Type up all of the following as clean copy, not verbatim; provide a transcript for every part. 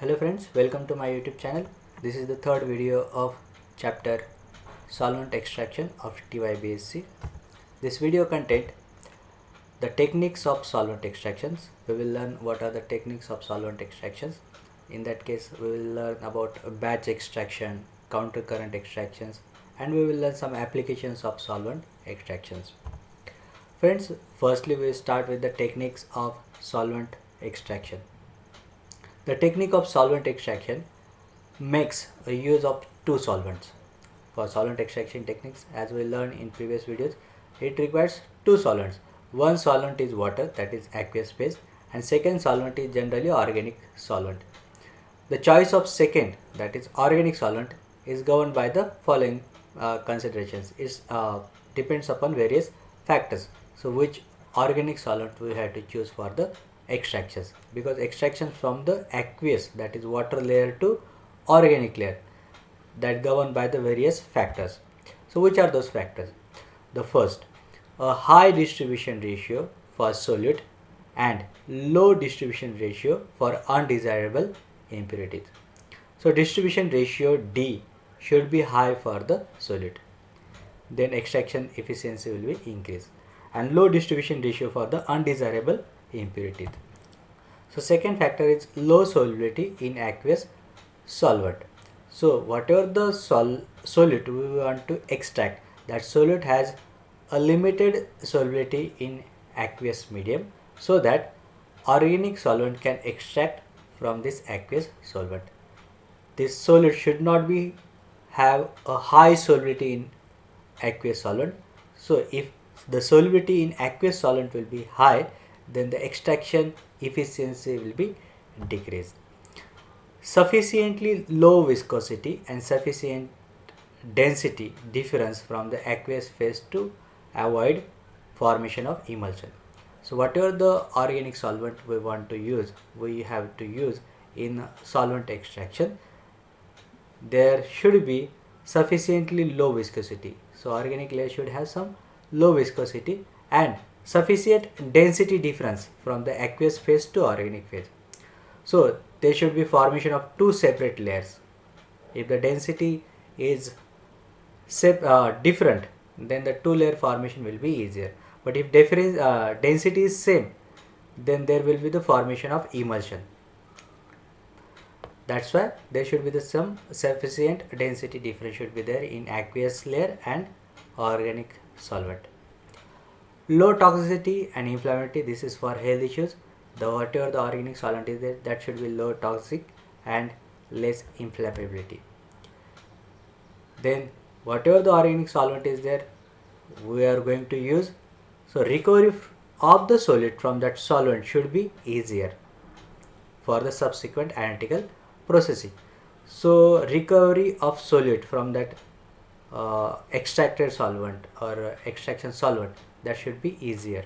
Hello friends, welcome to my YouTube channel. This is the third video of chapter solvent extraction of TYBSc. This video contains the techniques of solvent extractions. We will learn what are the techniques of solvent extractions. In that case, we will learn about batch extraction, counter current extractions, and we will learn some applications of solvent extractions. Friends, firstly we start with the techniques of solvent extraction. The technique of solvent extraction makes a use of two solvents. For solvent extraction techniques, as we learned in previous videos, it requires two solvents. One solvent is water, that is aqueous phase, and second solvent is generally organic solvent. The choice of second, that is organic solvent, is governed by the following considerations. It depends upon various factors. So which organic solvent we have to choose for the extractions, because extraction from the aqueous, that is water layer, to organic layer, that governed by the various factors. So which are those factors? The first, a high distribution ratio for solute and low distribution ratio for undesirable impurities. So distribution ratio D should be high for the solute, then extraction efficiency will be increased, and low distribution ratio for the undesirable impurities. So second factor is low solubility in aqueous solvent. So whatever the solute we want to extract, that solute has a limited solubility in aqueous medium, so that organic solvent can extract from this aqueous solvent. This solute should not be have a high solubility in aqueous solvent. So if the solubility in aqueous solvent will be high, then the extraction efficiency will be decreased. Sufficiently low viscosity and sufficient density difference from the aqueous phase to avoid formation of emulsion. So whatever the organic solvent we want to use, we have to use in solvent extraction, there should be sufficiently low viscosity. So organic layer should have some low viscosity and sufficient density difference from the aqueous phase to organic phase. So there should be formation of two separate layers. If the density is different, then the two layer formation will be easier. But if density is same, then there will be the formation of emulsion. That's why there should be some sufficient density difference should be there in aqueous layer and organic solvent. Low toxicity and inflammatory, this is for health issues. Whatever the organic solvent is there, that should be low toxic and less inflammability. Then whatever the organic solvent is there, we are going to use. So recovery of the solute from that solvent should be easier for the subsequent analytical processing. So recovery of solute from that extracted solvent or extraction solvent, that should be easier.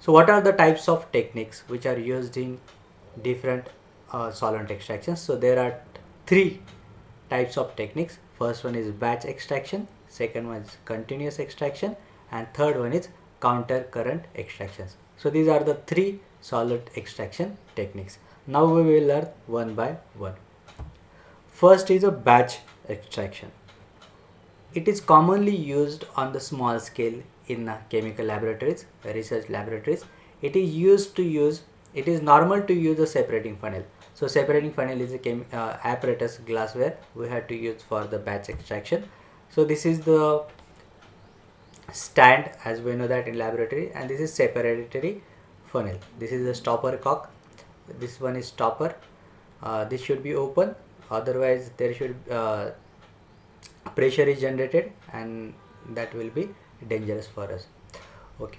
So what are the types of techniques which are used in different solvent extractions? So there are three types of techniques. First one is batch extraction, second one is continuous extraction, and third one is counter current extractions. So these are the three solvent extraction techniques. Now we will learn one by one. First is a batch extraction. It is commonly used on the small scale in chemical laboratories, research laboratories. It is normal to use a separating funnel. So separating funnel is a apparatus glassware we have to use for the batch extraction. So this is the stand, as we know that in laboratory, and this is separatory funnel. This is the stopper cock. This one is stopper. This should be open, otherwise there should pressure is generated and that will be dangerous for us. Okay,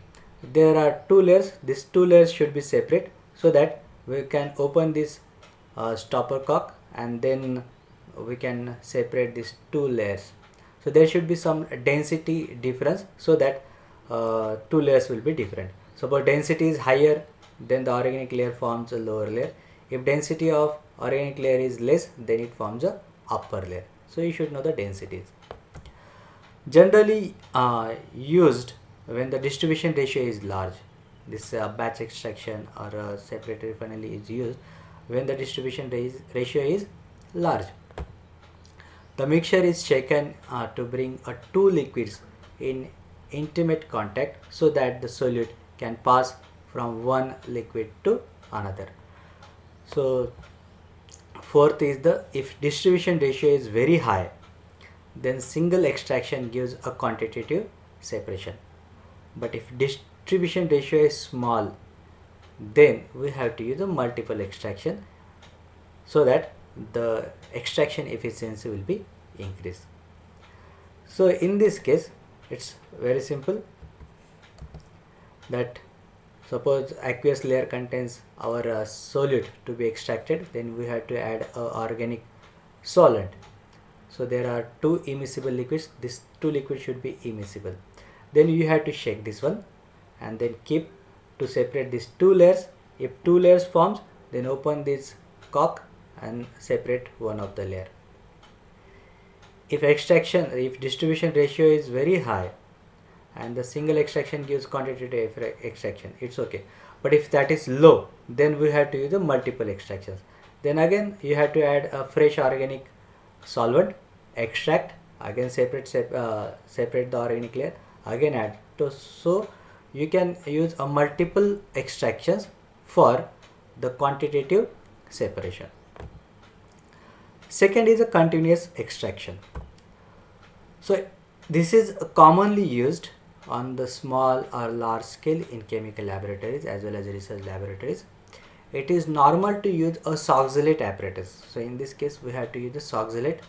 there are two layers. These two layers should be separate, so that we can open this stopper cock and then we can separate these two layers. So there should be some density difference, so that two layers will be different. So if density is higher, then the organic layer forms a lower layer. If density of organic layer is less, then it forms a upper layer. So you should know the densities. Generally used when the distribution ratio is large. This batch extraction or separatory funnel is used when the distribution ratio is large. The mixture is shaken to bring two liquids in intimate contact so that the solute can pass from one liquid to another. So fourth is the if distribution ratio is very high, then single extraction gives a quantitative separation. But if distribution ratio is small, then we have to use a multiple extraction so that the extraction efficiency will be increased. So in this case it's very simple, that suppose aqueous layer contains our solute to be extracted, then we have to add a organic solvent. So there are two immiscible liquids, these two liquids should be immiscible. Then you have to shake this one and then keep to separate these two layers. If two layers forms, then open this cork and separate one of the layer. If distribution ratio is very high and the single extraction gives quantitative extraction, it's okay. But if that is low, then we have to use the multiple extractions. Then again you have to add a fresh organic solvent, extract, again separate the organic layer, again add. So you can use a multiple extractions for the quantitative separation. Second is a continuous extraction. So this is commonly used on the small or large scale in chemical laboratories as well as research laboratories. It is normal to use a Soxhlet apparatus. So in this case we have to use the Soxhlet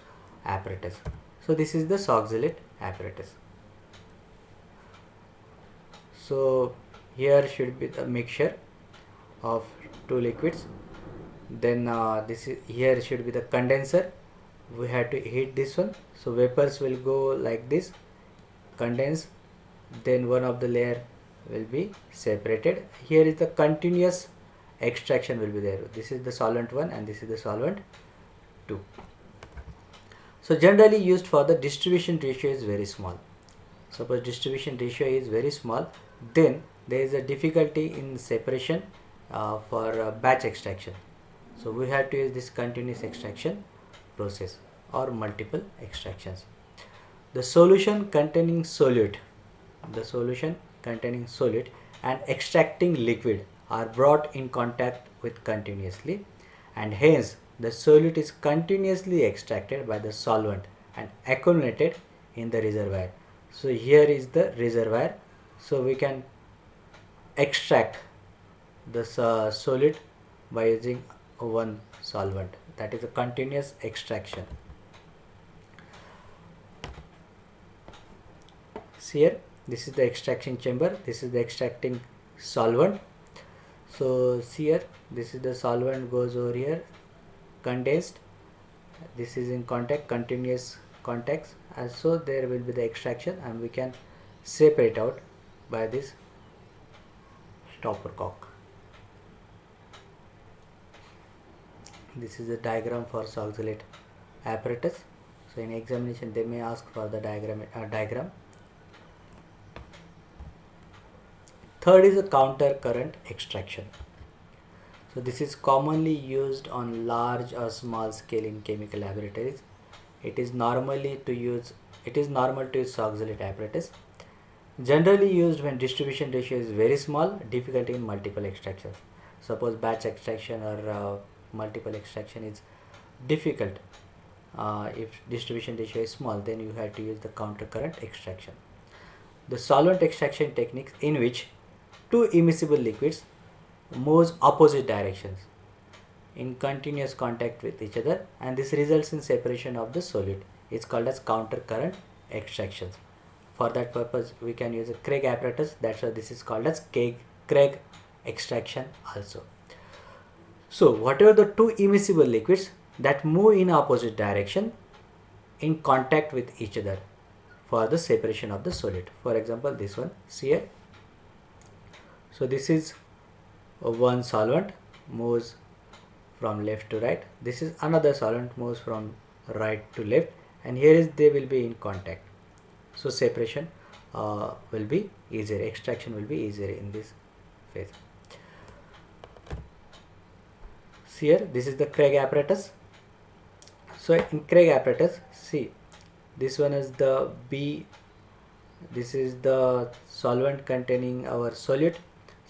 apparatus. So this is the Soxhlet apparatus. So here should be the mixture of two liquids. Then here should be the condenser. We have to heat this one, so vapors will go like this, condense, then one of the layer will be separated. Here is the continuous extraction will be there. This is the solvent 1 and this is the solvent 2. So generally used for the distribution ratio is very small. Suppose distribution ratio is very small, then there is a difficulty in separation for batch extraction. So we have to use this continuous extraction process or multiple extractions. The solution containing solute and extracting liquid are brought in contact with continuously, and hence the solute is continuously extracted by the solvent and accumulated in the reservoir. So here is the reservoir, so we can extract the solute by using one solvent, that is a continuous extraction. See here, this is the extraction chamber, this is the extracting solvent. So see here, this is the solvent goes over here, condensed, this is in contact, continuous contacts, and so there will be the extraction and we can separate out by this stopper cork. This is the diagram for Soxhlet apparatus. So in examination they may ask for the diagram. Third is a counter current extraction. So this is commonly used on large or small scale in chemical laboratories. It is normal to use Soxhlet apparatus. Generally used when distribution ratio is very small, difficulty in multiple extractions. Suppose batch extraction or multiple extraction is difficult. If distribution ratio is small, then you have to use the counter current extraction. The solvent extraction techniques in which two immiscible liquids moves opposite directions in continuous contact with each other, and this results in separation of the solute. It's called as counter current extractions. For that purpose we can use a Craig apparatus, that's why this is called as Craig extraction also. So whatever the two immiscible liquids that move in opposite direction in contact with each other for the separation of the solute. For example, this one, see here. So this is one solvent moves from left to right. This is another solvent moves from right to left, and here is they will be in contact. So separation will be easier, extraction will be easier in this phase. here this is the Craig apparatus. So in Craig apparatus, see, this one is the B, this is the solvent containing our solute.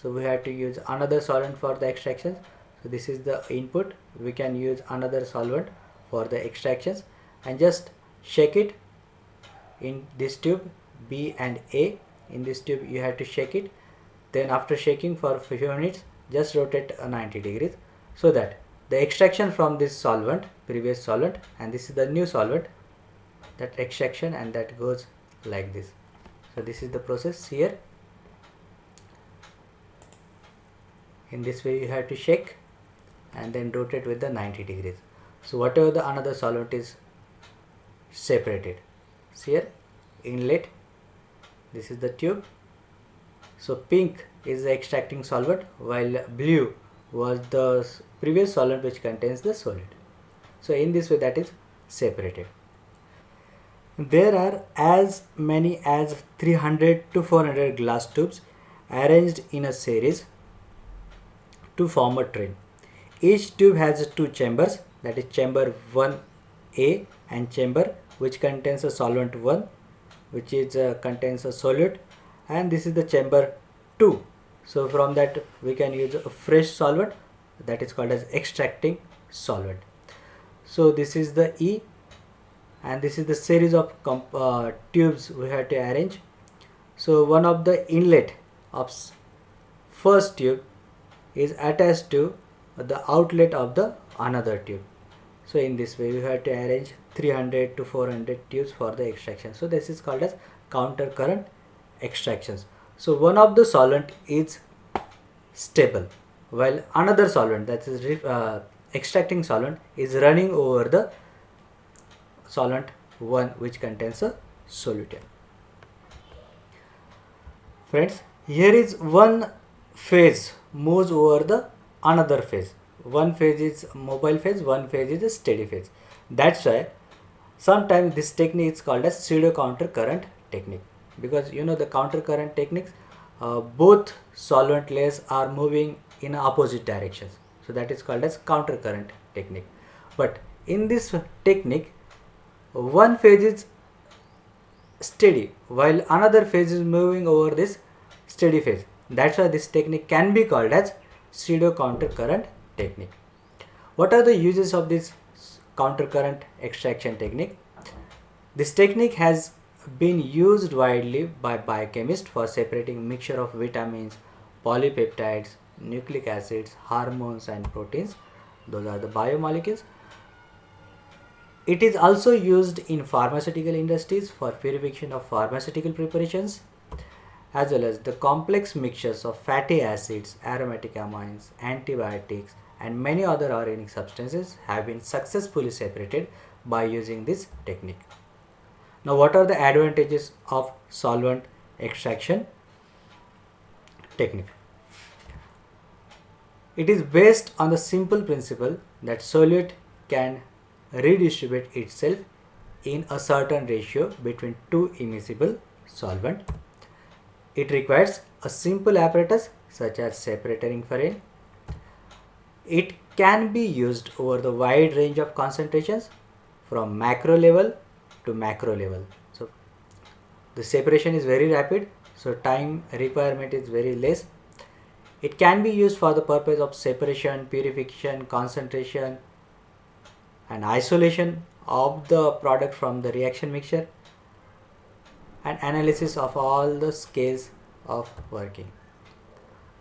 So we have to use another solvent for the extractions. So this is the input, we can use another solvent for the extractions and just shake it in this tube B and A. In this tube you have to shake it, then after shaking for a few minutes just rotate 90 degrees, so that the extraction from this solvent, previous solvent, and this is the new solvent, that extraction, and that goes like this. So this is the process here. In this way you have to shake and then rotate with the 90 degrees. So whatever the another solvent is separated. See here, inlet, this is the tube. So pink is the extracting solvent, while blue was the previous solvent which contains the solute. So in this way that is separated. There are as many as 300 to 400 glass tubes arranged in a series to form a train. Each tube has two chambers, that is chamber 1A and chamber which contains a solvent 1, which is contains a solute, and this is the chamber 2. So from that we can use a fresh solvent, that is called as extracting solvent. So this is the E, and this is the series of tubes we have to arrange. So one of the inlet of first tube is attached to the outlet of the another tube. So in this way we have to arrange 300 to 400 tubes for the extraction. So this is called as counter current extractions. So one of the solvent is stable, while another solvent, that is extracting solvent, is running over the solvent 1 which contains a solution. Friends, here is one phase moves over the another phase. One phase is mobile phase, one phase is a steady phase. That's why sometimes this technique is called as pseudo counter current technique, because you know the counter current techniques, both solvent layers are moving in opposite directions. So that is called as counter current technique. But in this technique, one phase is steady while another phase is moving over this steady phase. That's why this technique can be called as pseudo counter current technique. What are the uses of this counter current extraction technique? This technique has been used widely by biochemists for separating mixture of vitamins, polypeptides, nucleic acids, hormones and proteins. Those are the biomolecules. It is also used in pharmaceutical industries for purification of pharmaceutical preparations, as well as the complex mixtures of fatty acids, aromatic amines, antibiotics and many other organic substances have been successfully separated by using this technique. Now what are the advantages of solvent extraction technique? It is based on the simple principle that solute can redistribute itself in a certain ratio between two immiscible solvent. It requires a simple apparatus such as separator infrared. It can be used over the wide range of concentrations from macro level to macro level. So the separation is very rapid, so time requirement is very less. It can be used for the purpose of separation, purification, concentration and isolation of the product from the reaction mixture, and analysis of all the scales of working.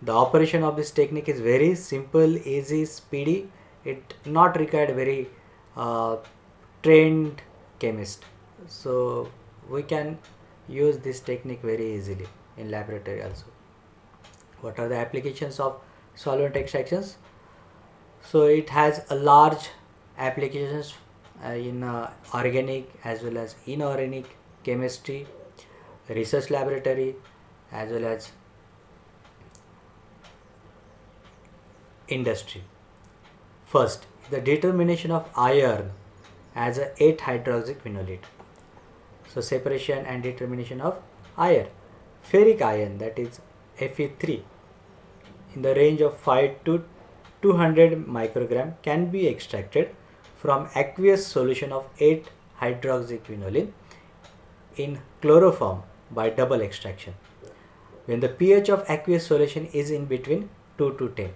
The operation of this technique is very simple, easy, speedy. It not required very trained chemist. So we can use this technique very easily in laboratory also. What are the applications of solvent extractions? So it has a large applications in organic as well as inorganic chemistry, research laboratory as well as industry. First, the determination of iron as a 8-hydroxyphenolate. So separation and determination of iron. Ferric iron, that is Fe3, in the range of 5 to 200 microgram can be extracted from aqueous solution of 8-hydroxyquinoline in chloroform by double extraction, when the pH of aqueous solution is in between 2 to 10.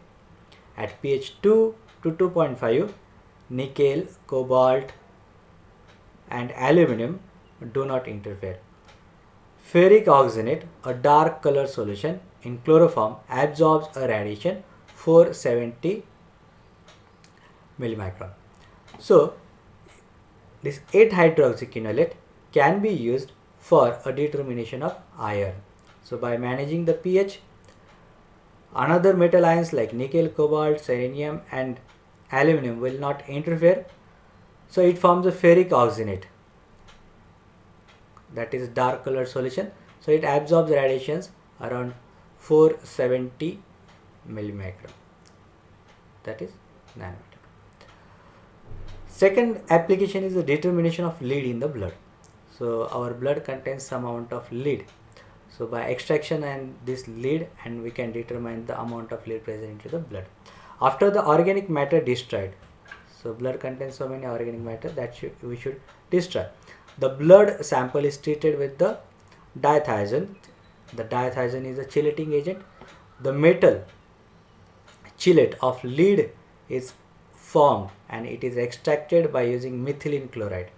At pH 2 to 2.5, nickel, cobalt and aluminum do not interfere. Ferric oxenate, a dark color solution in chloroform, absorbs a radiation 470 millimicron. So, this 8-hydroxyquinolate can be used for a determination of iron. So, by managing the pH, another metal ions like nickel, cobalt, selenium and aluminum will not interfere. So, it forms a ferric oxenate, that is dark color solution. So, it absorbs radiations around 470 millimicron, that is nanometer. Second application is the determination of lead in the blood. So, our blood contains some amount of lead. So, by extraction and this lead, and we can determine the amount of lead present in the blood. After the organic matter destroyed, so blood contains so many organic matter that we should destroy. The blood sample is treated with the dithiazone. The dithiazone is a chelating agent. The metal chelate of lead is formed and it is extracted by using methylene chloride,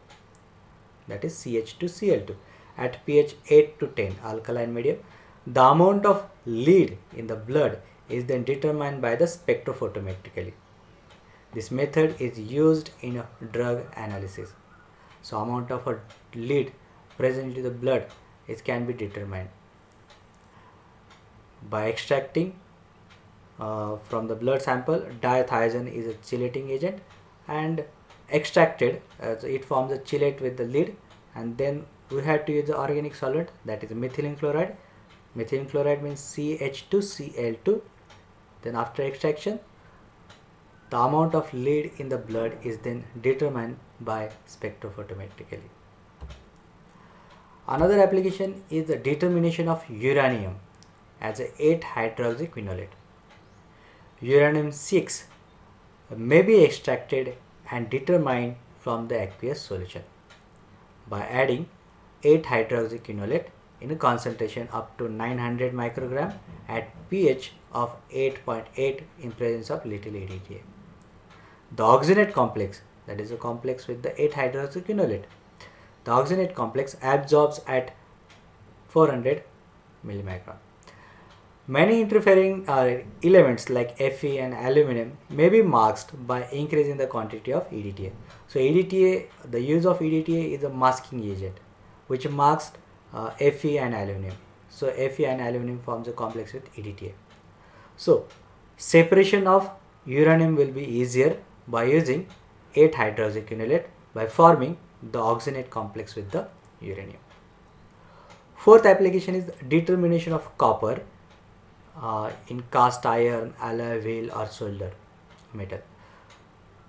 that is CH2Cl2, at pH 8 to 10 alkaline medium. The amount of lead in the blood is then determined by the spectrophotometrically. This method is used in a drug analysis. So, amount of a lead present in the blood can be determined by extracting from the blood sample. Dithiazone is a chelating agent and extracted, it forms a chelate with the lead, and then we have to use the organic solvent, that is methylene chloride. Methylene chloride means CH2Cl2. Then after extraction, the amount of lead in the blood is then determined by spectrophotometrically. Another application is the determination of uranium as a 8-hydroxyquinolate. Uranium-6 may be extracted and determined from the aqueous solution by adding 8-hydroxyquinolate in a concentration up to 900 microgram at pH of 8.8 in presence of little EDTA. The oxenate complex, that is a complex with the 8-hydroxyquinolate, the oxenate complex absorbs at 400 millimicron. Many interfering elements like Fe and aluminum may be masked by increasing the quantity of EDTA. So, EDTA, the use of EDTA is a masking agent which masks Fe and aluminum. So, Fe and aluminum forms a complex with EDTA. So, separation of uranium will be easier by using 8-hydroxyquinolate by forming the oxenate complex with the uranium. Fourth application is determination of copper in cast iron, alloy wheel or solder metal.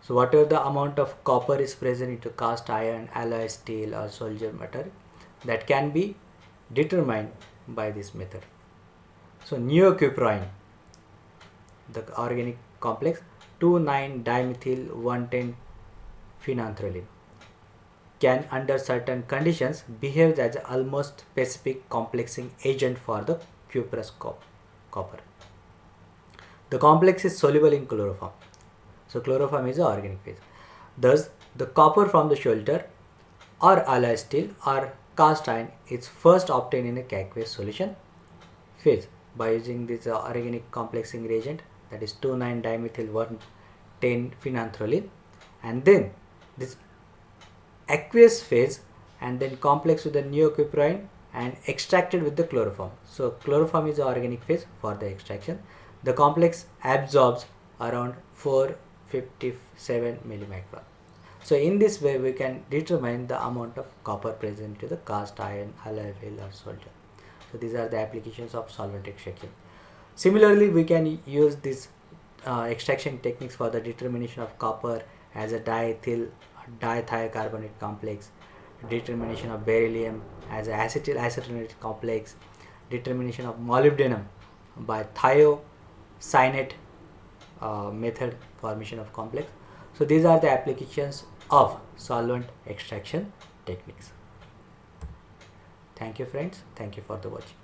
So, whatever the amount of copper is present into cast iron, alloy steel or solder metal, that can be determined by this method. So, neocuprine, the organic complex 2,9-dimethyl-1,10-phenanthroline, can under certain conditions behave as an almost specific complexing agent for the cuprous copper. The complex is soluble in chloroform. So, chloroform is the organic phase. Thus, the copper from the solder or alloy steel or cast iron is first obtained in a aqueous solution phase by using this organic complexing reagent, that is 2,9-dimethyl-1,10-phenanthroline, and then this aqueous phase and then complex with the neocuprine and extracted with the chloroform. So, chloroform is the organic phase for the extraction. The complex absorbs around 457 millimicron. So, in this way we can determine the amount of copper present to the cast iron, alloy wheel or solder. So, these are the applications of solvent extraction. Similarly, we can use this extraction techniques for the determination of copper as a dithiocarbonate complex, determination of beryllium as an acetyl isocyanate complex, determination of molybdenum by thiocyanate method formation of complex. So these are the applications of solvent extraction techniques. Thank you friends. Thank you for the watching.